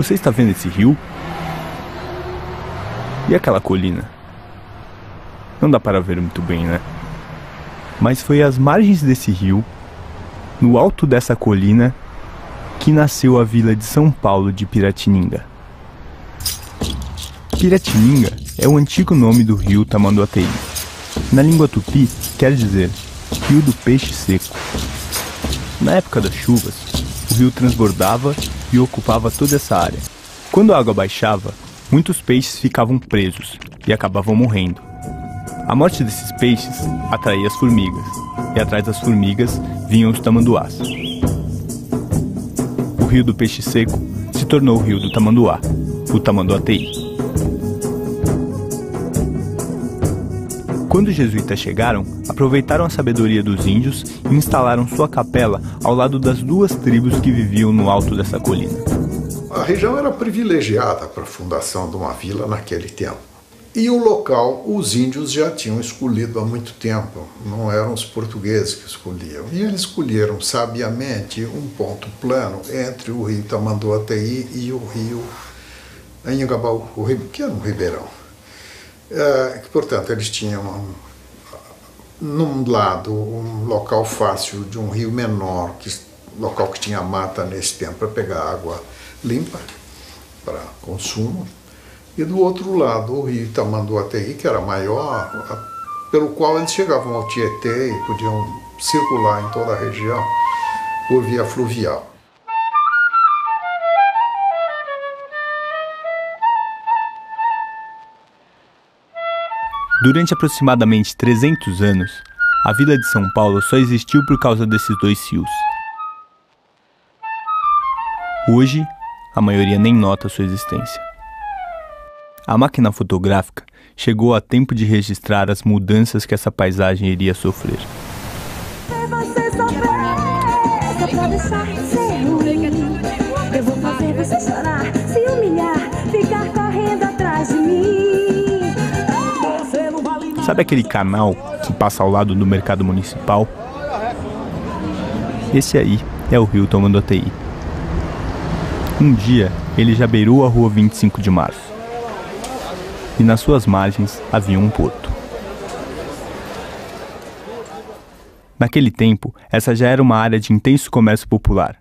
Você está vendo esse rio? E aquela colina? Não dá para ver muito bem, né? Mas foi às margens desse rio, no alto dessa colina, que nasceu a vila de São Paulo de Piratininga. Piratininga é o antigo nome do rio Tamanduateí. Na língua tupi, quer dizer rio do peixe seco. Na época das chuvas, o rio transbordava e ocupava toda essa área. Quando a água baixava, muitos peixes ficavam presos e acabavam morrendo. A morte desses peixes atraía as formigas, e atrás das formigas vinham os tamanduás. O rio do peixe seco se tornou o rio do tamanduá, o Tamanduateí. Quando os jesuítas chegaram, aproveitaram a sabedoria dos índios e instalaram sua capela ao lado das duas tribos que viviam no alto dessa colina. A região era privilegiada para a fundação de uma vila naquele tempo. E o local os índios já tinham escolhido há muito tempo, não eram os portugueses que escolhiam. E eles escolheram sabiamente um ponto plano entre o rio Tamanduateí e o rio Anhangabaú, que era um ribeirão. Portanto, eles tinham, num lado, um local fácil de um rio menor, local que tinha mata nesse tempo para pegar água limpa para consumo, e do outro lado o rio Tamanduateí, que era maior, pelo qual eles chegavam ao Tietê e podiam circular em toda a região por via fluvial. Durante aproximadamente 300 anos, a vila de São Paulo só existiu por causa desses dois rios. Hoje, a maioria nem nota sua existência. A máquina fotográfica chegou a tempo de registrar as mudanças que essa paisagem iria sofrer. Eu vou fazer você chorar, se humilhar, ficar correndo atrás de mim. Sabe aquele canal que passa ao lado do mercado municipal? Esse aí é o rio Tamanduateí. Um dia, ele já beirou a rua 25 de março. E nas suas margens havia um porto. Naquele tempo, essa já era uma área de intenso comércio popular.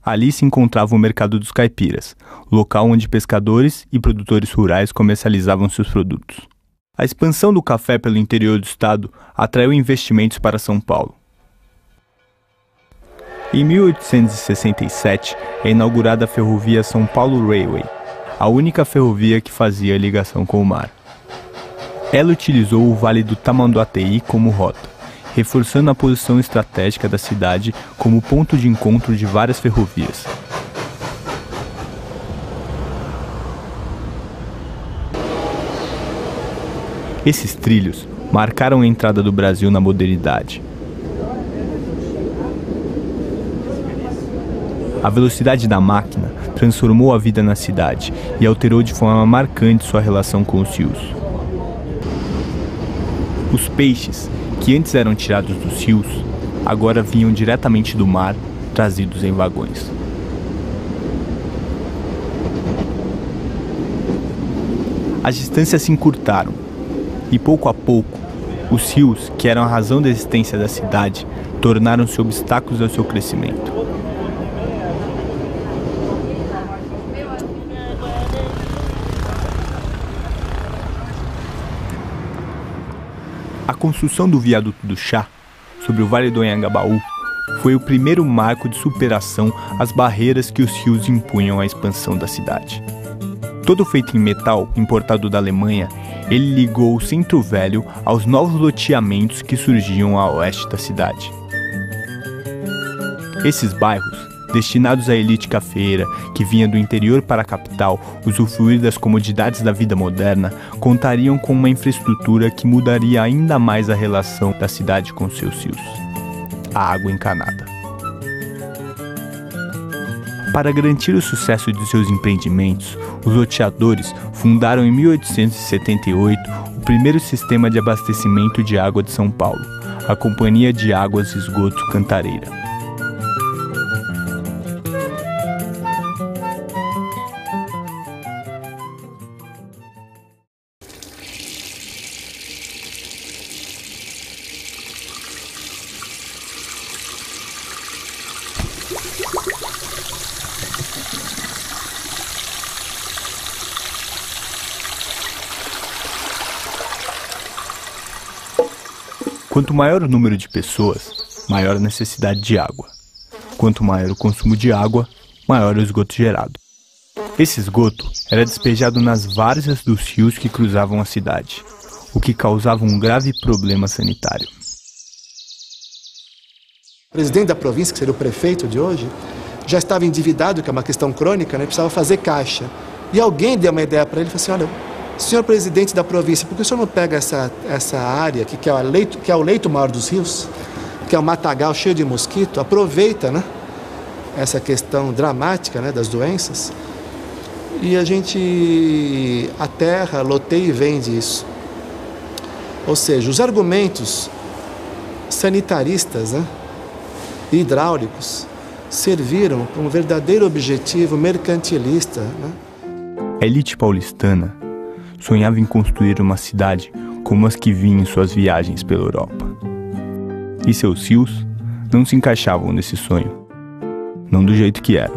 Ali se encontrava o Mercado dos Caipiras, local onde pescadores e produtores rurais comercializavam seus produtos. A expansão do café pelo interior do estado atraiu investimentos para São Paulo. Em 1867 é inaugurada a ferrovia São Paulo Railway, a única ferrovia que fazia ligação com o mar. Ela utilizou o Vale do Tamanduateí como rota, reforçando a posição estratégica da cidade como ponto de encontro de várias ferrovias. Esses trilhos marcaram a entrada do Brasil na modernidade. A velocidade da máquina transformou a vida na cidade e alterou de forma marcante sua relação com os rios. Os peixes, que antes eram tirados dos rios, agora vinham diretamente do mar, trazidos em vagões. As distâncias se encurtaram e, pouco a pouco, Os rios, que eram a razão da existência da cidade, tornaram-se obstáculos ao seu crescimento. A construção do viaduto do Chá, sobre o Vale do Anhangabaú, foi o primeiro marco de superação às barreiras que os rios impunham à expansão da cidade. Todo feito em metal importado da Alemanha, ele ligou o Centro Velho aos novos loteamentos que surgiam a oeste da cidade. Esses bairros, destinados à elite cafeeira que vinha do interior para a capital usufruir das comodidades da vida moderna, contariam com uma infraestrutura que mudaria ainda mais a relação da cidade com seus rios: a água encanada. Para garantir o sucesso de seus empreendimentos, os loteadores fundaram em 1878 o primeiro sistema de abastecimento de água de São Paulo, a Companhia de Águas e Esgotos Cantareira. Quanto maior o número de pessoas, maior a necessidade de água. Quanto maior o consumo de água, maior o esgoto gerado. Esse esgoto era despejado nas várzeas dos rios que cruzavam a cidade, o que causava um grave problema sanitário. O presidente da província, que seria o prefeito de hoje, já estava endividado, que é uma questão crônica, né? Precisava fazer caixa. E alguém deu uma ideia para ele e falou assim: olha, senhor presidente da província, por que o senhor não pega essa área aqui, que é o leito maior dos rios, que é um matagal cheio de mosquito, aproveita, né, essa questão dramática, né, das doenças, e a terra loteia e vende isso. Ou seja, os argumentos sanitaristas, né, e hidráulicos serviram para um verdadeiro objetivo mercantilista, né? A elite paulistana sonhava em construir uma cidade como as que vinha em suas viagens pela Europa. E seus rios não se encaixavam nesse sonho, não do jeito que eram.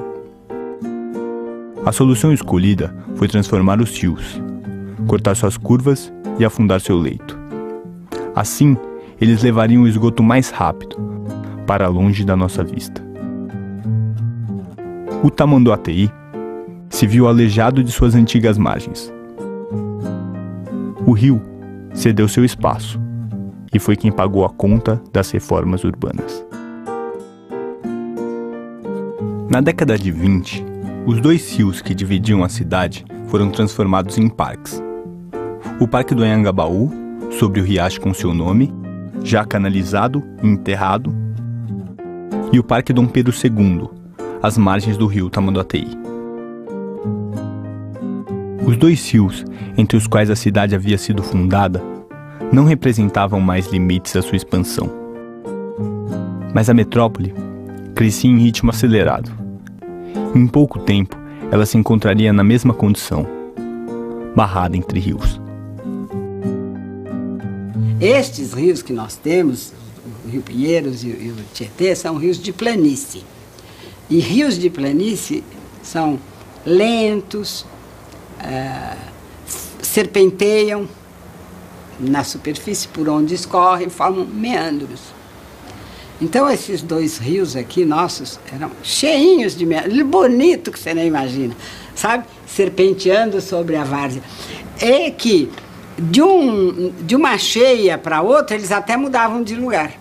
A solução escolhida foi transformar os rios, cortar suas curvas e afundar seu leito. Assim, eles levariam o esgoto mais rápido, para longe da nossa vista. O Tamanduateí se viu aleijado de suas antigas margens. O rio cedeu seu espaço e foi quem pagou a conta das reformas urbanas. Na década de 20, os dois rios que dividiam a cidade foram transformados em parques. O Parque do Anhangabaú, sobre o riacho com seu nome, já canalizado e enterrado, e o Parque Dom Pedro II, às margens do rio Tamanduateí. Os dois rios, entre os quais a cidade havia sido fundada, não representavam mais limites à sua expansão. Mas a metrópole crescia em ritmo acelerado. Em pouco tempo, ela se encontraria na mesma condição, barrada entre rios. Estes rios que nós temos, o Rio Pinheiros e o Tietê, são rios de planície. E rios de planície são lentos, serpenteiam na superfície por onde escorrem, formam meandros. Então esses dois rios aqui nossos eram cheinhos de meandros, bonito que você nem imagina, sabe? Serpenteando sobre a várzea. E que de uma cheia para outra eles até mudavam de lugar.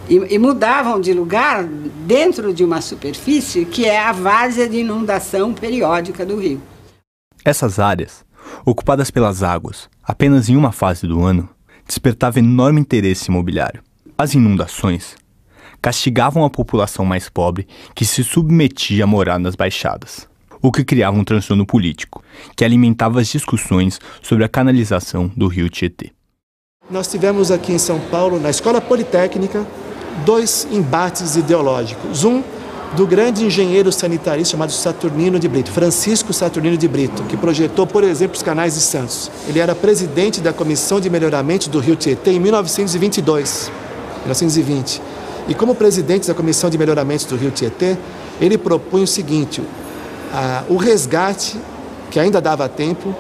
E mudavam de lugar dentro de uma superfície que é a várzea de inundação periódica do rio. Essas áreas, ocupadas pelas águas apenas em uma fase do ano, despertavam enorme interesse imobiliário. As inundações castigavam a população mais pobre que se submetia a morar nas baixadas, o que criava um transtorno político, que alimentava as discussões sobre a canalização do rio Tietê. Nós tivemos aqui em São Paulo, na Escola Politécnica, dois embates ideológicos. Um do grande engenheiro sanitarista chamado Saturnino de Brito, Francisco Saturnino de Brito, que projetou, por exemplo, os canais de Santos. Ele era presidente da Comissão de Melhoramento do Rio Tietê em 1920. E como presidente da Comissão de Melhoramento do Rio Tietê, ele propunha o seguinte, o resgate, que ainda dava tempo,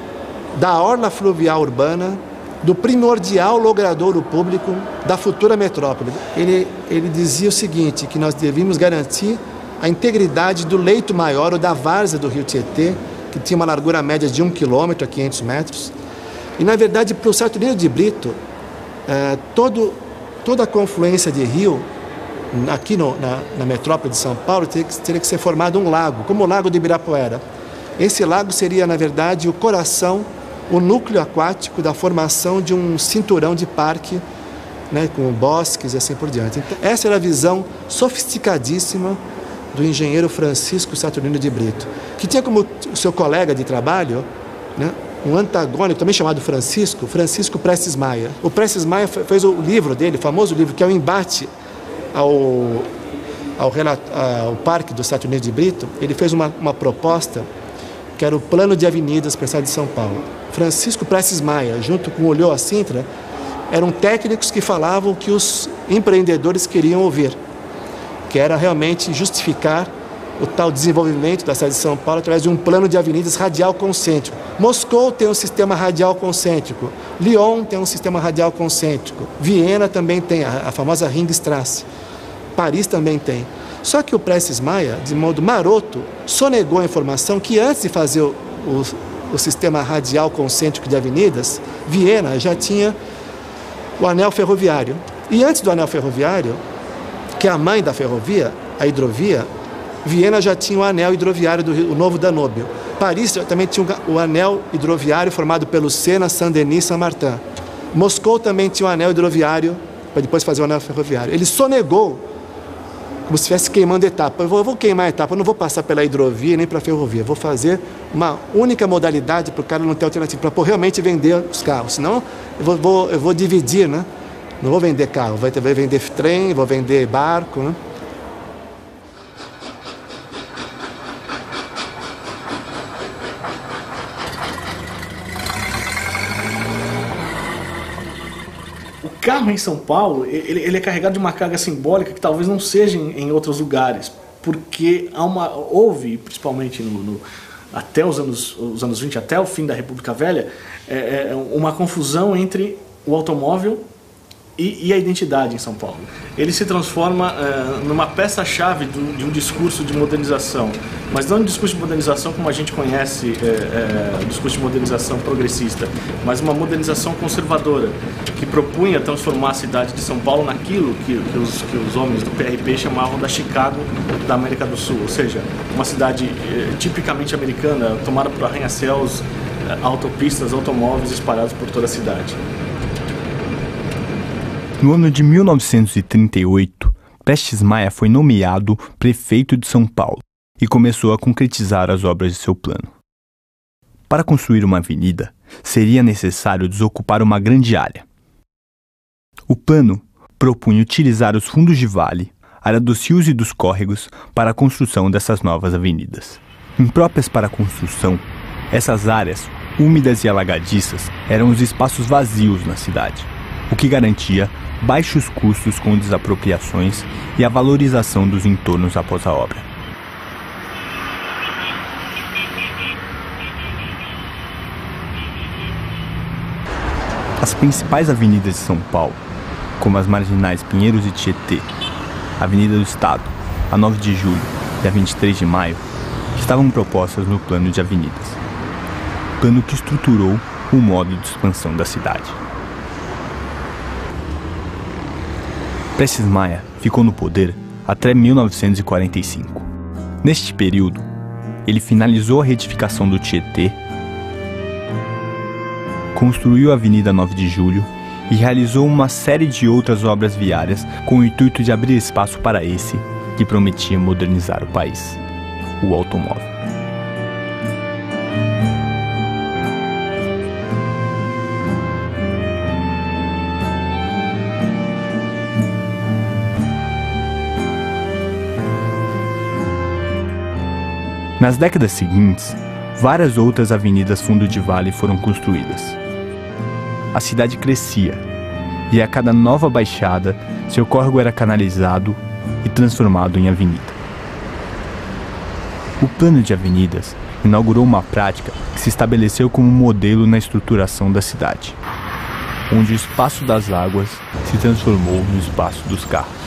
da orla fluvial urbana, do primordial logradouro público da futura metrópole. Ele dizia o seguinte, que nós devíamos garantir a integridade do leito maior ou da várzea do Rio Tietê, que tinha uma largura média de 1 quilômetro a 500 metros. E, na verdade, para o Saturnino de Brito, toda a confluência de rio, aqui na metrópole de São Paulo, teria que ser formado um lago, como o Lago de Ibirapuera. Esse lago seria, na verdade, o coração, o núcleo aquático da formação de um cinturão de parque, né, com bosques e assim por diante. Então, essa era a visão sofisticadíssima do engenheiro Francisco Saturnino de Brito, que tinha como seu colega de trabalho, né, um antagônico também chamado Francisco Prestes Maia. O Prestes Maia fez o livro dele, o famoso livro, que é o embate ao Parque do Saturnino de Brito. Ele fez uma proposta que era o plano de avenidas para a cidade de São Paulo. Francisco Prestes Maia, junto com o Ulloa Sintra, eram técnicos que falavam o que os empreendedores queriam ouvir, que era realmente justificar o tal desenvolvimento da cidade de São Paulo através de um plano de avenidas radial concêntrico. Moscou tem um sistema radial concêntrico, Lyon tem um sistema radial concêntrico, Viena também tem, a famosa Ringstrasse, Paris também tem. Só que o Prestes Maia, de modo maroto, sonegou a informação que antes de fazer o sistema radial concêntrico de avenidas, Viena já tinha o anel ferroviário. E antes do anel ferroviário, que é a mãe da ferrovia, a hidrovia, Viena já tinha o anel hidroviário o Novo Danúbio. Paris também tinha o anel hidroviário formado pelo Sena, Saint-Denis e Saint-Martin. Moscou também tinha o anel hidroviário, para depois fazer o anel ferroviário. Ele sonegou, como se estivesse queimando etapa. Eu vou queimar a etapa, eu não vou passar pela hidrovia nem para a ferrovia. Vou fazer uma única modalidade para o cara não ter alternativa, para realmente vender os carros. Senão eu vou dividir, né? Não vou vender carro, vou vender trem, vou vender barco, né? O carro em São Paulo, ele é carregado de uma carga simbólica que talvez não seja em outros lugares, porque houve, principalmente até os anos 20, até o fim da República Velha, uma confusão entre o automóvel e a identidade em São Paulo. Ele se transforma numa peça-chave de um discurso de modernização, mas não um discurso de modernização como a gente conhece, o discurso de modernização progressista, mas uma modernização conservadora, que propunha transformar a cidade de São Paulo naquilo que os homens do PRP chamavam da Chicago da América do Sul, ou seja, uma cidade tipicamente americana, tomada por arranha-céus, autopistas, automóveis espalhados por toda a cidade. No ano de 1938, Prestes Maia foi nomeado prefeito de São Paulo e começou a concretizar as obras de seu plano. Para construir uma avenida, seria necessário desocupar uma grande área. O plano propunha utilizar os fundos de vale, área dos rios e dos córregos, para a construção dessas novas avenidas. Impróprias para a construção, essas áreas, úmidas e alagadiças, eram os espaços vazios na cidade, o que garantia baixos custos com desapropriações e a valorização dos entornos após a obra. As principais avenidas de São Paulo, como as marginais Pinheiros e Tietê, a Avenida do Estado, a 9 de Julho e a 23 de Maio, estavam propostas no plano de avenidas, plano que estruturou o modo de expansão da cidade. Prestes Maia ficou no poder até 1945. Neste período, ele finalizou a retificação do Tietê, construiu a Avenida 9 de Julho e realizou uma série de outras obras viárias com o intuito de abrir espaço para esse que prometia modernizar o país, o automóvel. Nas décadas seguintes, várias outras avenidas fundo de vale foram construídas. A cidade crescia, e a cada nova baixada, seu córrego era canalizado e transformado em avenida. O plano de avenidas inaugurou uma prática que se estabeleceu como modelo na estruturação da cidade, onde o espaço das águas se transformou no espaço dos carros.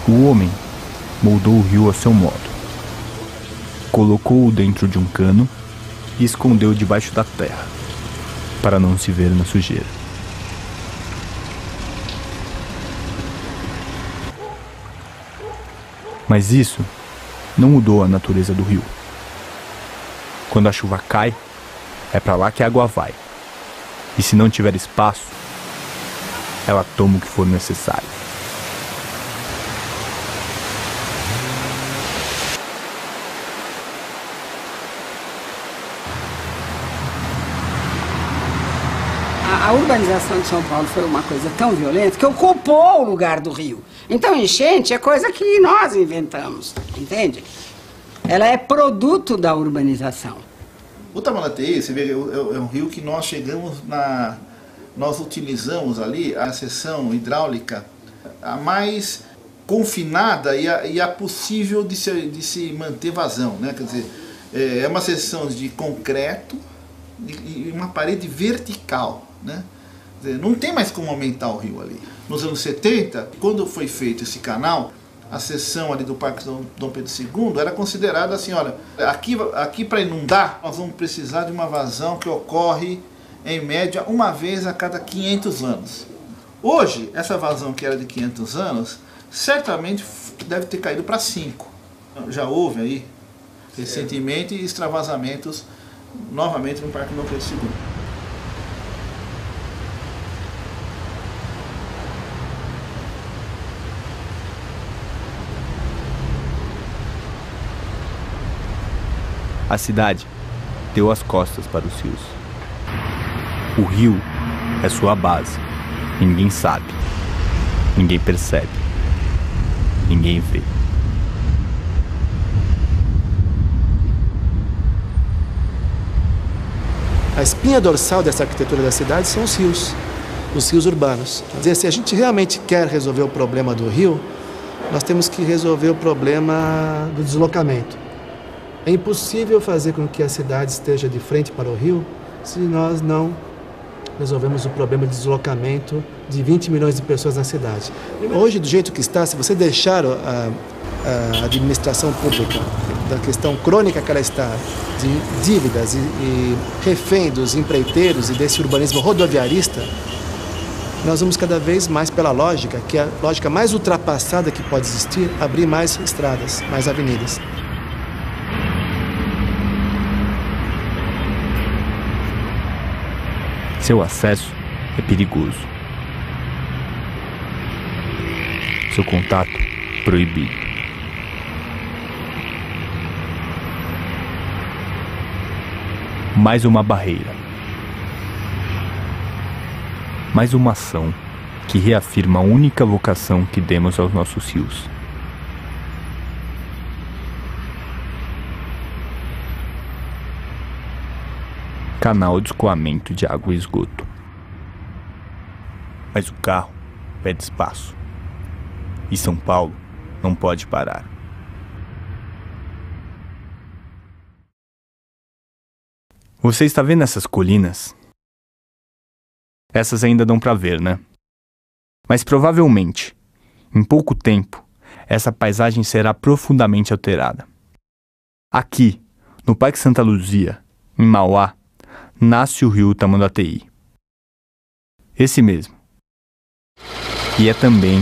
O homem moldou o rio a seu modo. Colocou-o dentro de um cano e escondeu debaixo da terra, para não se ver na sujeira. Mas isso não mudou a natureza do rio. Quando a chuva cai, é para lá que a água vai. E se não tiver espaço, ela toma o que for necessário. A urbanização de São Paulo foi uma coisa tão violenta que ocupou o lugar do rio. Então, enchente é coisa que nós inventamos, entende? Ela é produto da urbanização. O Tamanduateí, você vê, é um rio que nós chegamos nós utilizamos ali a seção hidráulica a mais confinada e a possível de se manter vazão, né? Quer dizer, é uma seção de concreto e uma parede vertical, né? Quer dizer, não tem mais como aumentar o rio ali. Nos anos 70, quando foi feito esse canal, a seção ali do Parque Dom Pedro II era considerada assim, olha, aqui para inundar, nós vamos precisar de uma vazão que ocorre em média uma vez a cada 500 anos. Hoje, essa vazão que era de 500 anos, certamente deve ter caído para 5. Já houve aí, recentemente, extravasamentos novamente no Parque Dom Pedro II. A cidade deu as costas para os rios. O rio é sua base. Ninguém sabe. Ninguém percebe. Ninguém vê. A espinha dorsal dessa arquitetura da cidade são os rios urbanos. Quer dizer, se a gente realmente quer resolver o problema do rio, nós temos que resolver o problema do deslocamento. É impossível fazer com que a cidade esteja de frente para o rio se nós não resolvemos o problema de deslocamento de 20 milhões de pessoas na cidade. Hoje, do jeito que está, se você deixar a administração pública da questão crônica que ela está, de dívidas e refém dos empreiteiros e desse urbanismo rodoviarista, nós vamos cada vez mais pela lógica, que é a lógica mais ultrapassada que pode existir, abrir mais estradas, mais avenidas. Seu acesso é perigoso. Seu contato proibido. Mais uma barreira. Mais uma ação que reafirma a única vocação que demos aos nossos rios. Canal de escoamento de água e esgoto. Mas o carro pede espaço. E São Paulo não pode parar. Você está vendo essas colinas? Essas ainda dão para ver, né? Mas provavelmente, em pouco tempo, essa paisagem será profundamente alterada. Aqui, no Parque Santa Luzia, em Mauá, nasce o rio Tamanduateí. Esse mesmo. E é também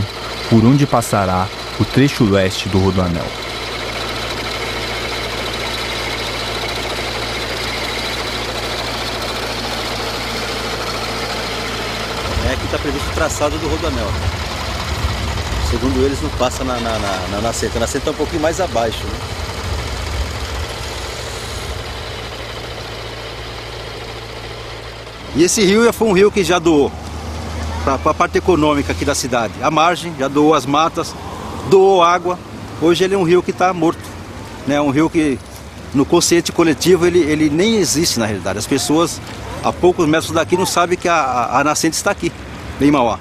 por onde passará o trecho leste do Rodoanel. que está previsto o traçado do Rodoanel. Segundo eles, não passa na nascente. A nascente está um pouquinho mais abaixo, né? E esse rio foi um rio que já doou para a parte econômica aqui da cidade. A margem já doou as matas, doou água. Hoje ele é um rio que está morto, né? Um rio que no consciente coletivo ele nem existe na realidade. As pessoas a poucos metros daqui não sabem que a nascente está aqui, em Mauá.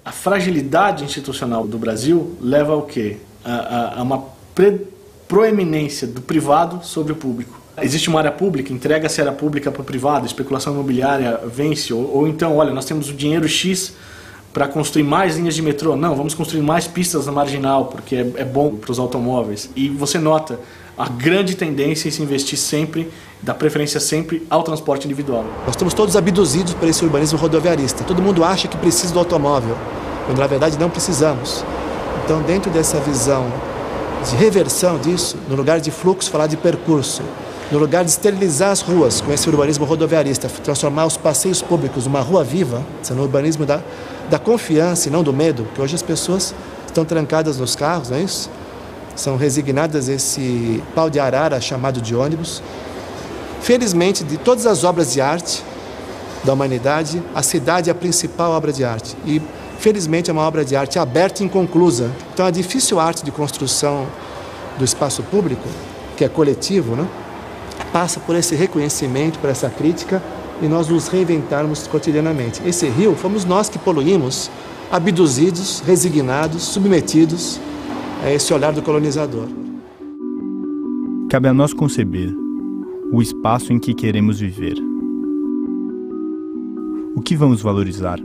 A fragilidade institucional do Brasil leva ao quê? A uma proeminência do privado sobre o público. Existe uma área pública, entrega-se a área pública para o privado, especulação imobiliária vence, ou então, olha, nós temos o dinheiro X para construir mais linhas de metrô. Não, vamos construir mais pistas na marginal, porque é bom para os automóveis. E você nota a grande tendência em se investir sempre, dar preferência sempre ao transporte individual. Nós estamos todos abduzidos por esse urbanismo rodoviarista. Todo mundo acha que precisa do automóvel, quando na verdade não precisamos. Então, dentro dessa visão de reversão disso, no lugar de fluxo, falar de percurso, no lugar de esterilizar as ruas com esse urbanismo rodoviarista, transformar os passeios públicos numa rua viva, no urbanismo da confiança e não do medo, que hoje as pessoas estão trancadas nos carros, não é isso? São resignadas a esse pau de arara chamado de ônibus. Felizmente, de todas as obras de arte da humanidade, a cidade é a principal obra de arte. E, felizmente, é uma obra de arte aberta e inconclusa. Então, a difícil arte de construção do espaço público, que é coletivo, né, passa por esse reconhecimento, por essa crítica, e nós nos reinventarmos cotidianamente. Esse rio, fomos nós que poluímos, abduzidos, resignados, submetidos a esse olhar do colonizador. Cabe a nós conceber o espaço em que queremos viver. O que vamos valorizar?